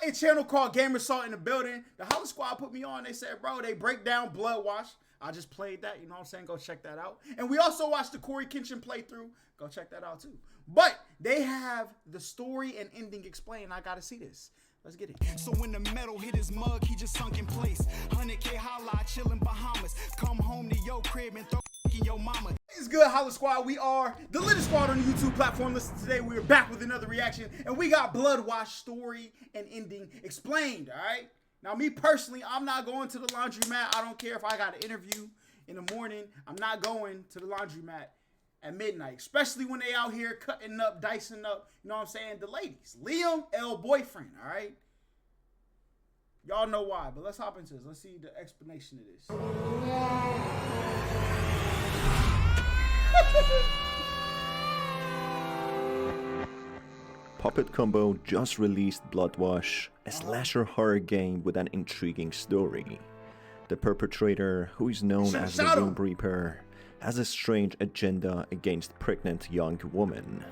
a channel called Gamer Salt in the building. The HollaSquad put me on. They said, bro, they break down Bloodwash. I just played that, you know what I'm saying? Go check that out. And we also watched the Corey Kenshin playthrough. Go check that out too. But they have the story and ending explained. I gotta see this. Let's get it. So when the metal hit his mug, he just sunk in place. 100K Holla, chillin' Bahamas. Come home to your crib and throw in your mama. It's good, HollaSquad. We are the latest squad on the YouTube platform. Listen, today we are back with another reaction, and we got Bloodwash story and ending explained. All right. Now, me personally, I'm not going to the laundromat. I don't care if I got an interview in the morning. I'm not going to the laundromat at midnight, especially when they out here cutting up, dicing up, you know what I'm saying, the ladies. Liam, boyfriend, all right? Y'all know why, but let's hop into this. Let's see the explanation of this. Puppet Combo just released Bloodwash, a slasher horror game with an intriguing story. The perpetrator, who is known as the Womb Reaper, has a strange agenda against pregnant young women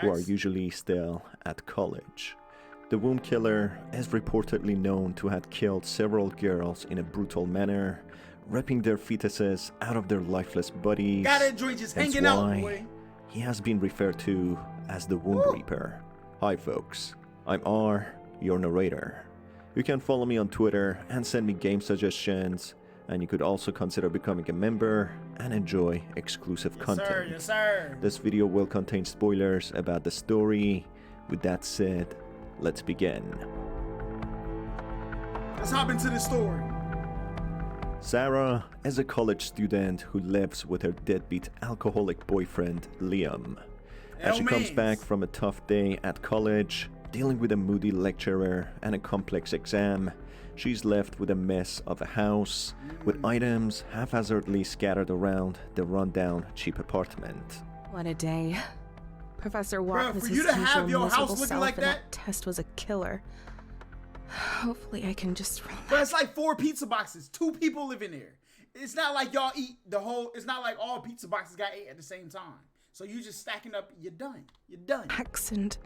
who are usually still at college. The Womb Killer is reportedly known to have killed several girls in a brutal manner, ripping their fetuses out of their lifeless bodies. Got it, Joy, just hanging out, boy. He has been referred to as the Womb Reaper. Hi folks, I'm R, your narrator. You can follow me on Twitter and send me game suggestions, and you could also consider becoming a member and enjoy exclusive content. Yes, sir. This video will contain spoilers about the story. With that said, let's begin. Let's hop into the story. Sarah is a college student who lives with her deadbeat alcoholic boyfriend, Liam. As she comes back from a tough day at college, dealing with a moody lecturer and a complex exam, she's left with a mess of a house, with items haphazardly scattered around the rundown cheap apartment. What a day. Professor Watt was for his you to have your miserable house looking self, like and that test was a killer. Hopefully I can just relax. But it's like 4 pizza boxes. 2 people live in there. It's not like y'all eat the whole, it's not like all pizza boxes got 8 at the same time. So you just stacking up, you're done. You're done. And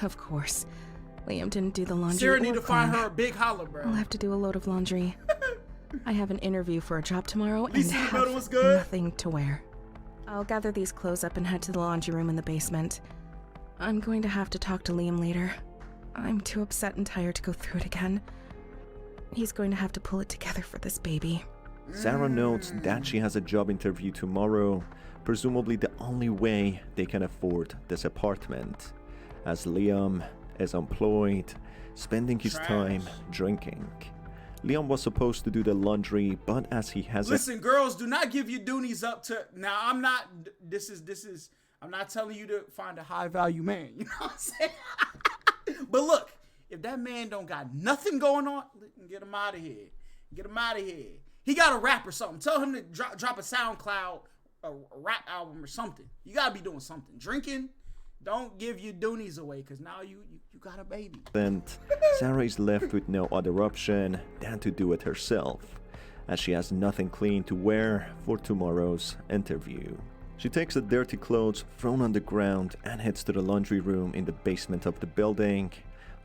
of course, Liam didn't do the laundry. Sarah need to find her a big Holla, bro. I'll have to do a load of laundry. I have an interview for a job tomorrow and have nothing to wear. I'll gather these clothes up and head to the laundry room in the basement. I'm going to have to talk to Liam later. I'm too upset and tired to go through it again. He's going to have to pull it together for this baby. Sarah notes that she has a job interview tomorrow, presumably the only way they can afford this apartment, as Liam is employed, spending his time drinking. Liam was supposed to do the laundry, but as he has Listen, girls, do not give your doonies up to... Now, I'm not... I'm not telling you to find a high-value man. You know what I'm saying? But look, if that man don't got nothing going on, get him out of here. Get him out of here. He got a rap or something. Tell him to drop a SoundCloud, a rap album or something. You gotta be doing something. Drinking, don't give your doonies away, because now you got a baby. Sarah is left with no other option than to do it herself, as she has nothing clean to wear for tomorrow's interview. She takes the dirty clothes thrown on the ground and heads to the laundry room in the basement of the building,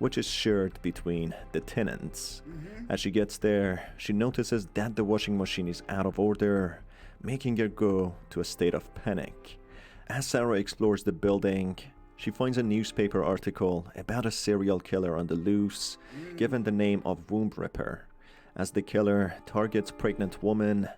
which is shared between the tenants. As she gets there, she notices that the washing machine is out of order, making her go to a state of panic. As Sarah explores the building, she finds a newspaper article about a serial killer on the loose, given the name of Womb Reaper, as the killer targets pregnant women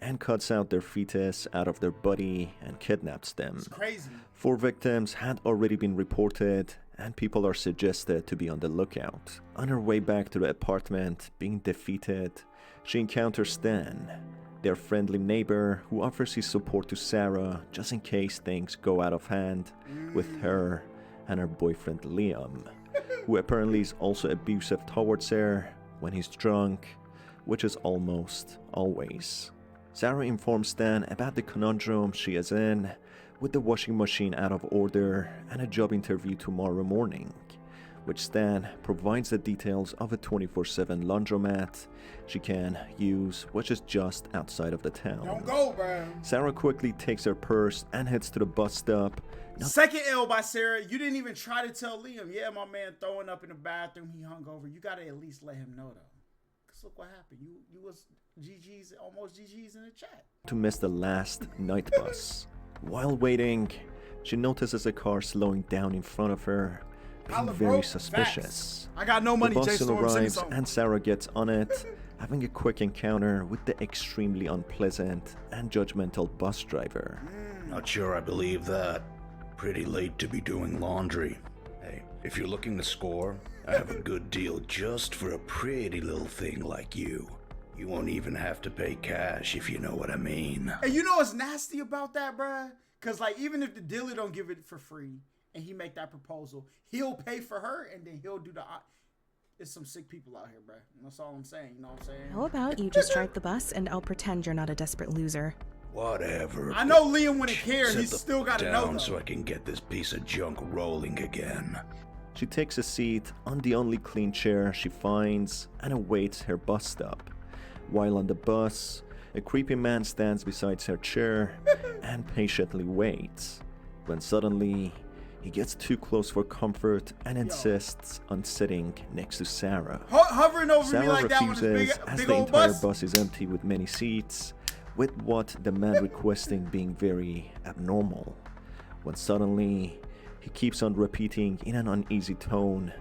and cuts out their fetus out of their body and kidnaps them. It's crazy. 4 victims had already been reported, and people are suggested to be on the lookout. On her way back to the apartment, being defeated, she encounters Stan, their friendly neighbor who offers his support to Sarah just in case things go out of hand with her and her boyfriend Liam, who apparently is also abusive towards her when he's drunk, which is almost always. Sarah informs Stan about the conundrum she is in, with the washing machine out of order and a job interview tomorrow morning, which Stan provides the details of a 24/7 laundromat she can use, which is just outside of the town. Don't go, bro. Sarah quickly takes her purse and heads to the bus stop, Second L by Sarah. You didn't even try to tell Liam, yeah, my man throwing up in the bathroom, he hung over. You gotta at least let him know though. Cause look what happened. You was GG's, almost GG's in the chat. To miss the last night bus. While waiting, she notices a car slowing down in front of her, being very suspicious. I got no money, the bus Jason. soon arrives and Sarah gets on it, having a quick encounter with the extremely unpleasant and judgmental bus driver. Not sure I believe that. Pretty late to be doing laundry. Hey, if you're looking to score, I have a good deal just for a pretty little thing like you. You won't even have to pay cash, if you know what I mean. And you know what's nasty about that, bruh? Cause like even if the dealer don't give it for free and he make that proposal, he'll pay for her and then he'll do the... There's some sick people out here, bruh. That's all I'm saying, you know what I'm saying? How about you just drive the bus and I'll pretend you're not a desperate loser. Whatever. I know Liam wouldn't care. Set He's the still got to know down though. so I can get this piece of junk rolling again. She takes a seat on the only clean chair she finds and awaits her bus stop. While on the bus, a creepy man stands beside her chair and patiently waits. When suddenly, he gets too close for comfort and insists on sitting next to Sarah. Hovering over Sarah me like that on this refuses big, as big the old entire bus. bus is empty with many seats, with what the man requesting being very abnormal. When suddenly, he keeps on repeating in an uneasy tone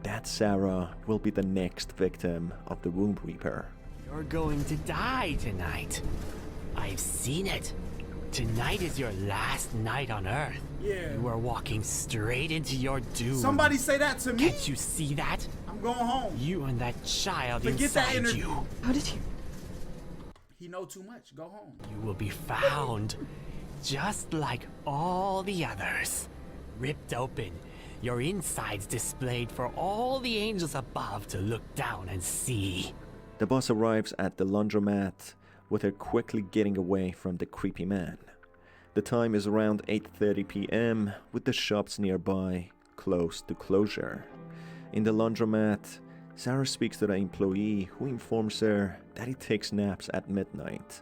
that Sarah will be the next victim of the Womb Reaper. You're going to die tonight. I've seen it. Tonight is your last night on Earth. Yeah. You are walking straight into your doom. Somebody say that to me. Can't you see that? I'm going home. You and that child Forget that inside interview. you. How did you... He know too much. Go home. You will be found just like all the others. Ripped open, your insides displayed for all the angels above to look down and see. The bus arrives at the laundromat, with her quickly getting away from the creepy man. The time is around 8:30 p.m., with the shops nearby close to closure. In the laundromat, Sarah speaks to the employee who informs her that he takes naps at midnight.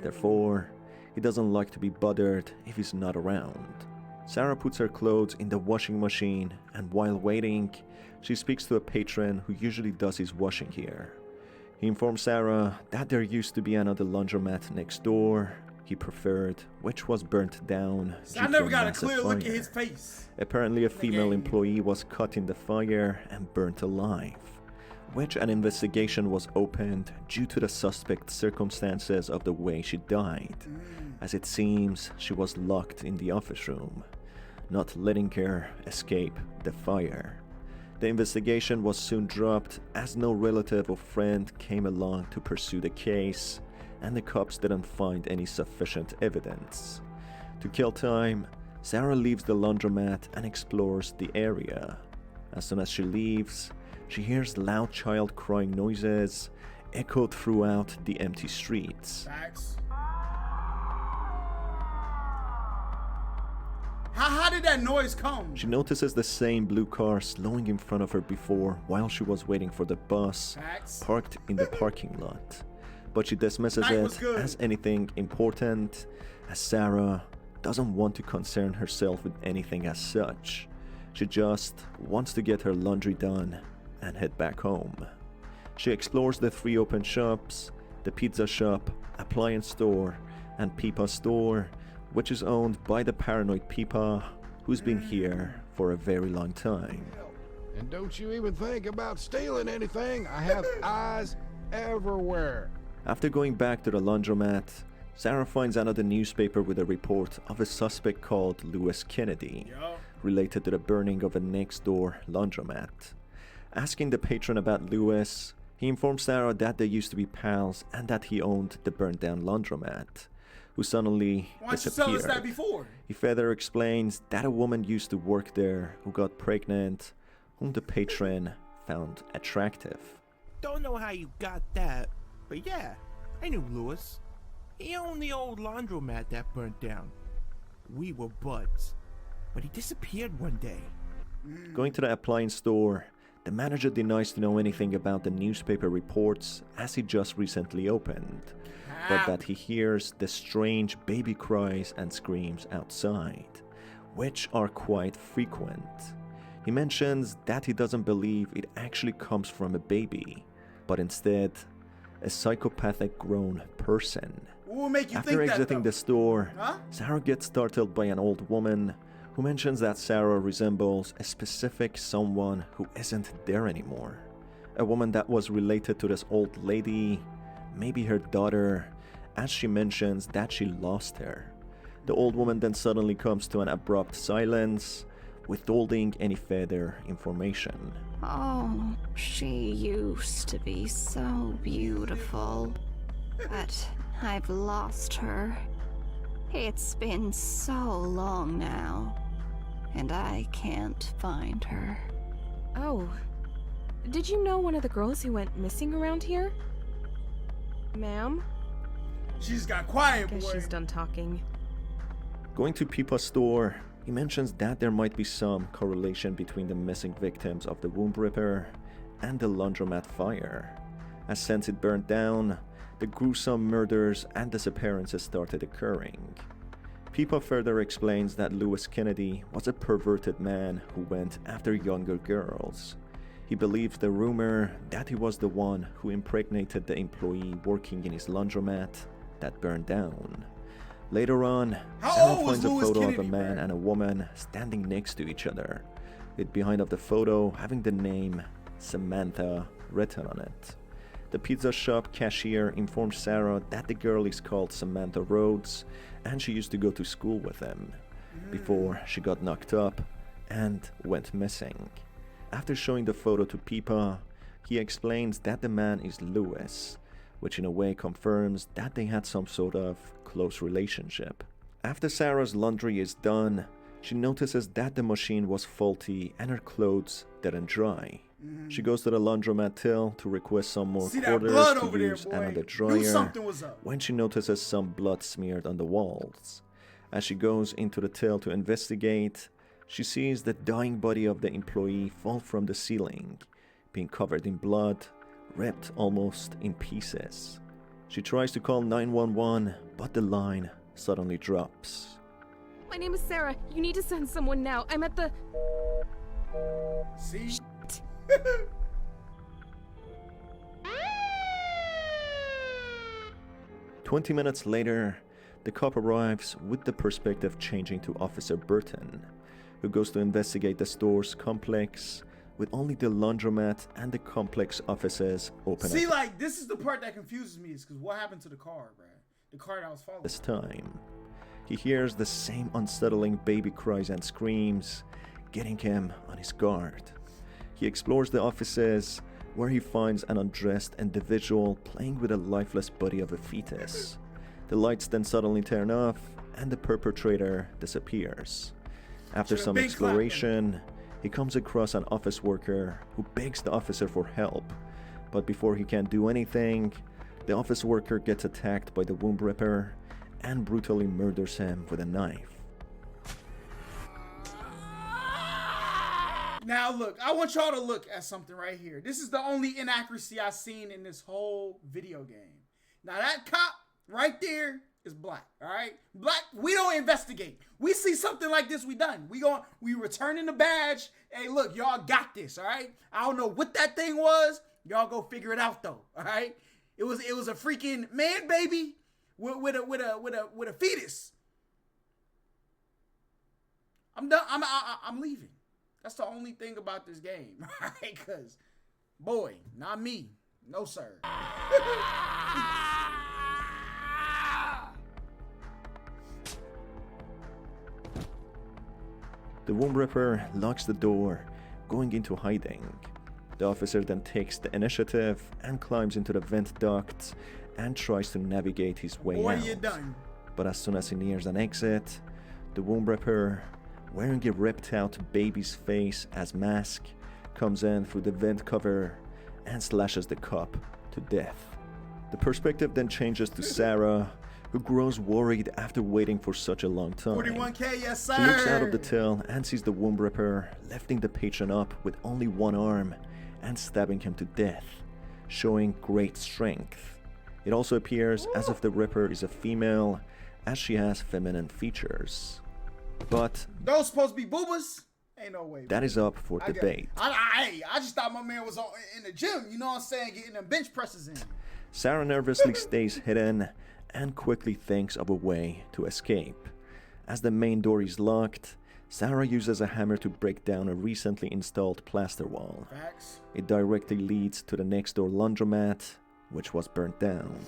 Therefore, he doesn't like to be bothered if he's not around. Sarah puts her clothes in the washing machine, and while waiting, she speaks to a patron who usually does his washing here. He informs Sarah that there used to be another laundromat next door he preferred, which was burnt down due I to never a got a massive clear look at fire. his face. Apparently a female game. employee was caught in the fire and burnt alive, which an investigation was opened due to the suspect circumstances of the way she died, as it seems she was locked in the office room, not letting her escape the fire. The investigation was soon dropped as no relative or friend came along to pursue the case, and the cops didn't find any sufficient evidence. To kill time, Sarah leaves the laundromat and explores the area. As soon as she leaves, she hears loud child crying noises echoed throughout the empty streets. Facts. How did that noise come? She notices the same blue car slowing in front of her before while she was waiting for the bus Facts. parked in the parking lot. But she dismisses Night was it good. as anything important, as Sarah doesn't want to concern herself with anything as such. She just wants to get her laundry done and head back home. She explores the 3 open shops, the pizza shop, appliance store, and Peepa store, which is owned by the paranoid Peepa, who's been here for a very long time. And don't you even think about stealing anything. I have eyes everywhere. After going back to the laundromat, Sarah finds another newspaper with a report of a suspect called Lewis Kennedy, related to the burning of a next-door laundromat. Asking the patron about Lewis, he informs Sarah that they used to be pals and that he owned the burned-down laundromat, who suddenly Why don't you tell disappeared. us that before? He further explains that a woman used to work there who got pregnant, whom the patron found attractive. Don't know how you got that, but yeah, I knew Lewis. He owned the old laundromat that burnt down. We were buds, but he disappeared one day. Going to the appliance store, the manager denies to know anything about the newspaper reports as he just recently opened, but that he hears the strange baby cries and screams outside, which are quite frequent. He mentions that he doesn't believe it actually comes from a baby, but instead a psychopathic grown person. What will make you After think exiting the store, Huh? Sarah gets startled by an old woman who mentions that Sarah resembles a specific someone who isn't there anymore. A woman that was related to this old lady, maybe her daughter, as she mentions that she lost her. The old woman then suddenly comes to an abrupt silence, withholding any further information. Oh, she used to be so beautiful, but I've lost her. It's been so long now, and I can't find her. Oh. Did you know one of the girls who went missing around here? Ma'am? She's got quiet, Guess boy. she's done talking. Going to Pipa's store, he mentions that there might be some correlation between the missing victims of the Womb Ripper and the laundromat fire, as since it burned down, the gruesome murders and disappearances started occurring. Pipa further explains that Lewis Kennedy was a perverted man who went after younger girls. He believes the rumor that he was the one who impregnated the employee working in his laundromat that burned down. Later on, How Sarah old was finds a Lewis photo Kennedy, of a man bro? and a woman standing next to each other, with behind of the photo having the name Samantha written on it. The pizza shop cashier informs Sarah that the girl is called Samantha Rhodes and she used to go to school with him before she got knocked up and went missing. After showing the photo to Pipa, he explains that the man is Lewis, which in a way confirms that they had some sort of close relationship. After Sarah's laundry is done, she notices that the machine was faulty and her clothes didn't dry. She goes to the laundromat till to request some more See that quarters blood to over there, use boy? another Knew dryer something was up. when she notices some blood smeared on the walls. As she goes into the till to investigate, she sees the dying body of the employee fall from the ceiling, being covered in blood, ripped almost in pieces. She tries to call 911, but the line suddenly drops. My name is Sarah. You need to send someone now. I'm at the... See? 20 minutes later, the cop arrives with the perspective changing to Officer Burton, who goes to investigate the store's complex with only the laundromat and the complex offices open See, at like, this is the part that confuses me, is because what happened to the car, bro? The car that I was following. this time. He hears the same unsettling baby cries and screams, getting him on his guard. He explores the offices, where he finds an undressed individual playing with a lifeless body of a fetus. The lights then suddenly turn off, and the perpetrator disappears. After Should've some been exploration, he comes across an office worker who begs the officer for help, but before he can do anything, the office worker gets attacked by the Womb Ripper and brutally murders him with a knife. Now, look, I want y'all to look at something right here. This is the only inaccuracy I've seen in this whole video game. Now, that cop right there is black, all right? Black, we don't investigate. We see something like this, we done. We returning the badge. Hey, look, y'all got this, all right? I don't know what that thing was. Y'all go figure it out, though, all right? It was a freaking man baby with a fetus. I'm done. I'm leaving. That's the only thing about this game, right? Because, boy, not me. No, sir. The Womb Ripper locks the door, going into hiding. The officer then takes the initiative and climbs into the vent ducts and tries to navigate his way Boy, out. you're done. But as soon as he nears an exit, the Womb Ripper, wearing a ripped out baby's face as mask, comes in through the vent cover and slashes the cop to death. The perspective then changes to Sarah, who grows worried after waiting for such a long time. 41K, yes, sir. She looks out of the till and sees the Womb Ripper lifting the patron up with only one arm and stabbing him to death, showing great strength. It also appears as if the Ripper is a female, as she has feminine features. But those supposed to be boobas? Ain't no way. That is up for debate. I just thought my man was in the gym, you know what I'm saying, getting them bench presses in. Sarah nervously stays hidden and quickly thinks of a way to escape. As the main door is locked, Sarah uses a hammer to break down a recently installed plaster wall. Facts. It directly leads to the next door laundromat, which was burnt down.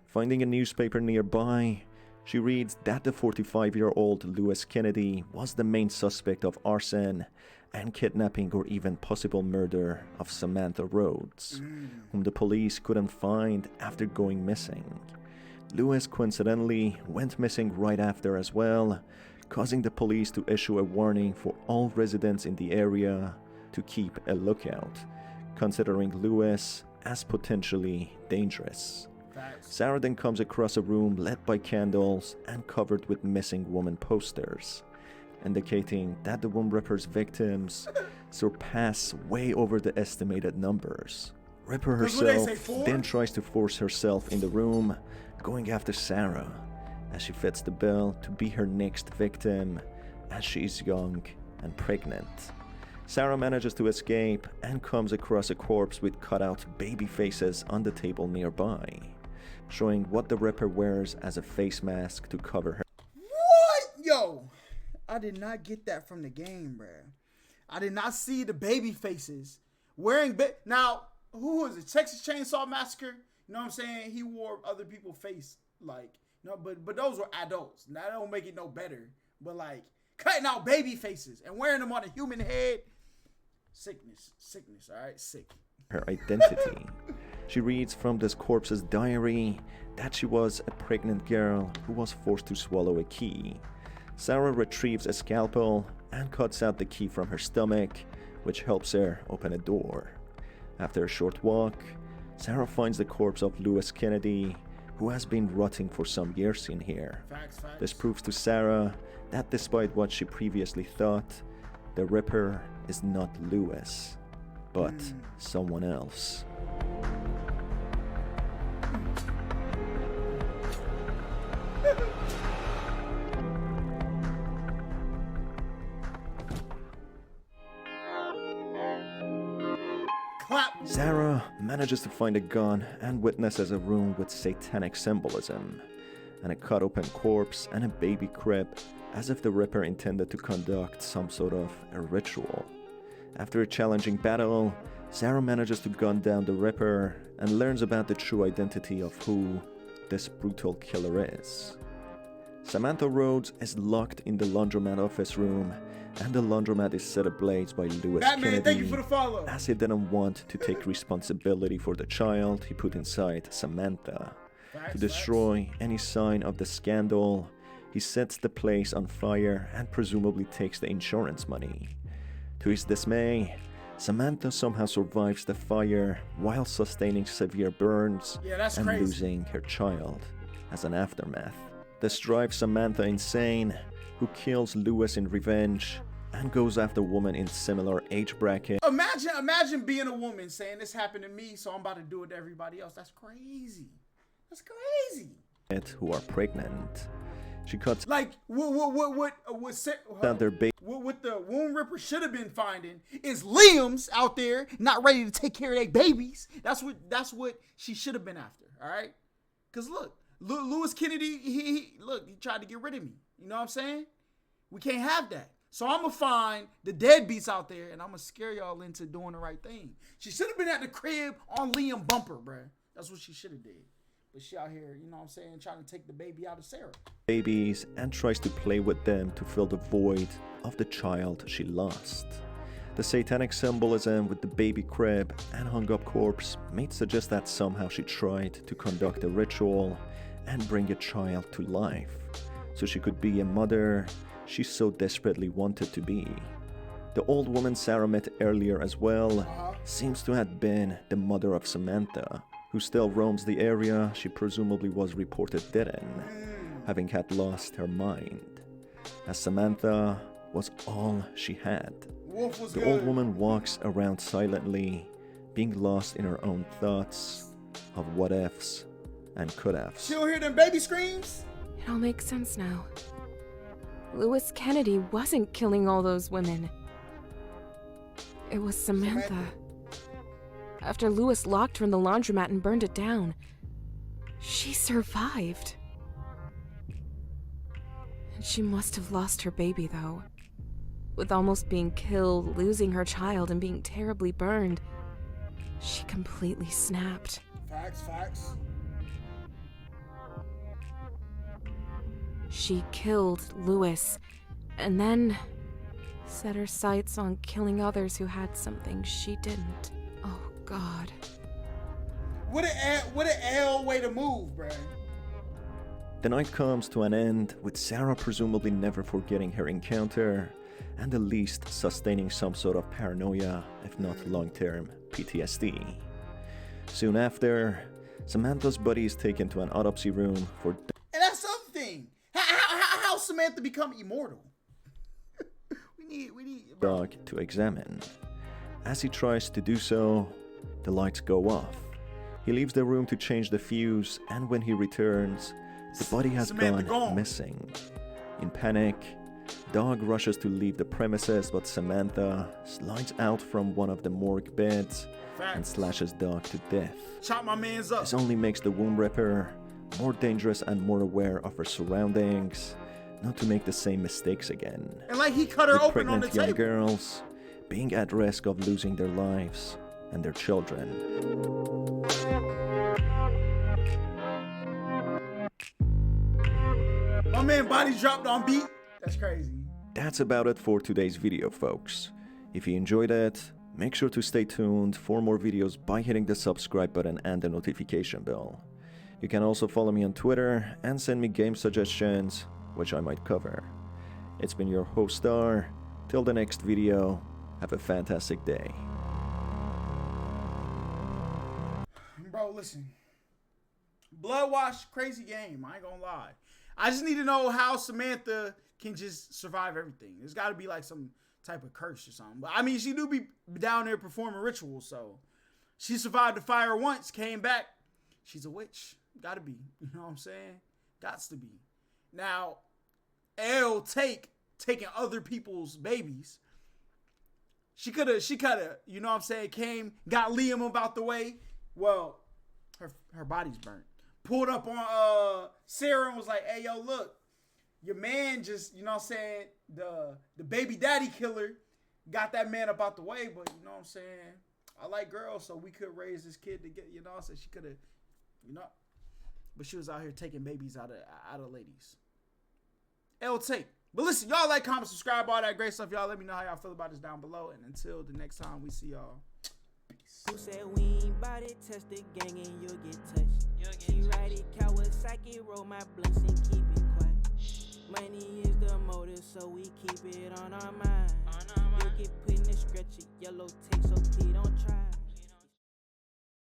Finding a newspaper nearby, she reads that the 45-year-old Lewis Kennedy was the main suspect of arson and kidnapping or even possible murder of Samantha Rhodes, whom the police couldn't find after going missing. Lewis coincidentally went missing right after as well, causing the police to issue a warning for all residents in the area to keep a lookout, considering Lewis as potentially dangerous. Sarah then comes across a room lit by candles and covered with missing woman posters, indicating that the Womb Ripper's victims surpass way over the estimated numbers. Ripper herself then tries to force herself in the room, going after Sarah, as she fits the bill to be her next victim, as she is young and pregnant. Sarah manages to escape and comes across a corpse with cutout baby faces on the table nearby, showing what the Ripper wears as a face mask to cover her. What? Yo, I did not get that from the game, bruh. I did not see the baby faces wearing now, who was it? Texas Chainsaw Massacre? You know what I'm saying? He wore other people's face, like, no, but those were adults. That don't make it no better. But like cutting out baby faces and wearing them on a human head, sickness, all right, sick. Her identity. She reads from this corpse's diary that she was a pregnant girl who was forced to swallow a key. Sarah retrieves a scalpel and cuts out the key from her stomach, which helps her open a door. After a short walk, Sarah finds the corpse of Lewis Kennedy, who has been rotting for some years in here. Facts. This proves to Sarah that despite what she previously thought, the Ripper is not Lewis, but someone else. Sarah manages to find a gun and witnesses a room with satanic symbolism, and a cut open corpse and a baby crib, as if the Ripper intended to conduct some sort of a ritual. After a challenging battle, Sarah manages to gun down the Ripper and learns about the true identity of who this brutal killer is. Samantha Rhodes is locked in the laundromat office room, and the laundromat is set ablaze by Lewis Kennedy, thank you for the follow, as he didn't want to take responsibility for the child he put inside Samantha. To destroy any sign of the scandal, he sets the place on fire and presumably takes the insurance money. To his dismay, Samantha somehow survives the fire while sustaining severe burns and losing her child as an aftermath. This drives Samantha insane, who kills Lewis in revenge and goes after women in similar age bracket. Imagine being a woman saying this happened to me, so I'm about to do it to everybody else. That's crazy. Who are pregnant. She cuts like what the Womb Ripper should have been finding is Liam's out there not ready to take care of their babies. That's what she should have been after. All right, because look, Lewis Kennedy, he tried to get rid of me. You know what I'm saying? We can't have that. So I'm gonna find the deadbeats out there and I'm gonna scare y'all into doing the right thing. She should have been at the crib on Liam bumper, bruh. That's what she should have did. But she out here, you know what I'm saying, trying to take the baby out of Sarah. Babies and tries to play with them to fill the void of the child she lost. The satanic symbolism with the baby crib and hung up corpse may suggest that somehow she tried to conduct a ritual and bring a child to life, so she could be a mother she so desperately wanted to be. The old woman Sarah met earlier as well seems to have been the mother of Samantha, who still roams the area she presumably was reported dead in, having had lost her mind, as Samantha was all she had. The old woman walks around silently, being lost in her own thoughts of what ifs and could haves. She don't hear them baby screams? It all makes sense now. Lewis Kennedy wasn't killing all those women. It was Samantha. After Lewis locked her in the laundromat and burned it down, she survived. And she must have lost her baby, though. With almost being killed, losing her child, and being terribly burned, she completely snapped. Facts. She killed Lewis, and then set her sights on killing others who had something she didn't. Oh, God. What an L way to move, bruh. The night comes to an end, with Sarah presumably never forgetting her encounter, and at least sustaining some sort of paranoia, if not long-term PTSD. Soon after, Samantha's body is taken to an autopsy room for... And that's the other thing. How Samantha become immortal? we need dog to examine. As he tries to do so, the lights go off. He leaves the room to change the fuse, and when he returns, the body has gone missing. In panic, Dog rushes to leave the premises, but Samantha slides out from one of the morgue beds and slashes Dog to death. Chop my man's up. This only makes the womb ripper more dangerous and more aware of her surroundings, not to make the same mistakes again. And like he cut her open on the table. Young girls being at risk of losing their lives and their children. My man body dropped on beat. That's crazy. That's about it for today's video, folks. If you enjoyed it, make sure to stay tuned for more videos by hitting the subscribe button and the notification bell. You can also follow me on Twitter and send me game suggestions, which I might cover. It's been your host Star. Till the next video, have a fantastic day. Bro, listen. Bloodwash, crazy game. I ain't gonna lie. I just need to know how Samantha can just survive everything. There's got to be like some type of curse or something. But I mean, she do be down there performing rituals, so she survived the fire once, came back. She's a witch. Got to be. You know what I'm saying? Gots to be. Now, taking other people's babies. She could have, you know what I'm saying, came, got Liam about the way. Well, her body's burnt. Pulled up on Sarah and was like, hey, yo, look, your man just, you know what I'm saying, the baby daddy killer got that man up out the way, but you know what I'm saying, I like girls, so we could raise this kid to get, you know what I'm saying, she could have, you know, but she was out here taking babies out of ladies. Take. But listen, y'all like, comment, subscribe, all that great stuff. Y'all let me know how y'all feel about this down below, and until the next time we see y'all, peace. Who said we ain't bout it? Touch the gang and you'll get touched. She ride it, Kawasaki, roll my blunts and keep it quiet. Money is the motive, so we keep it on our mind. You'll get put in the stretcher, yellow tape.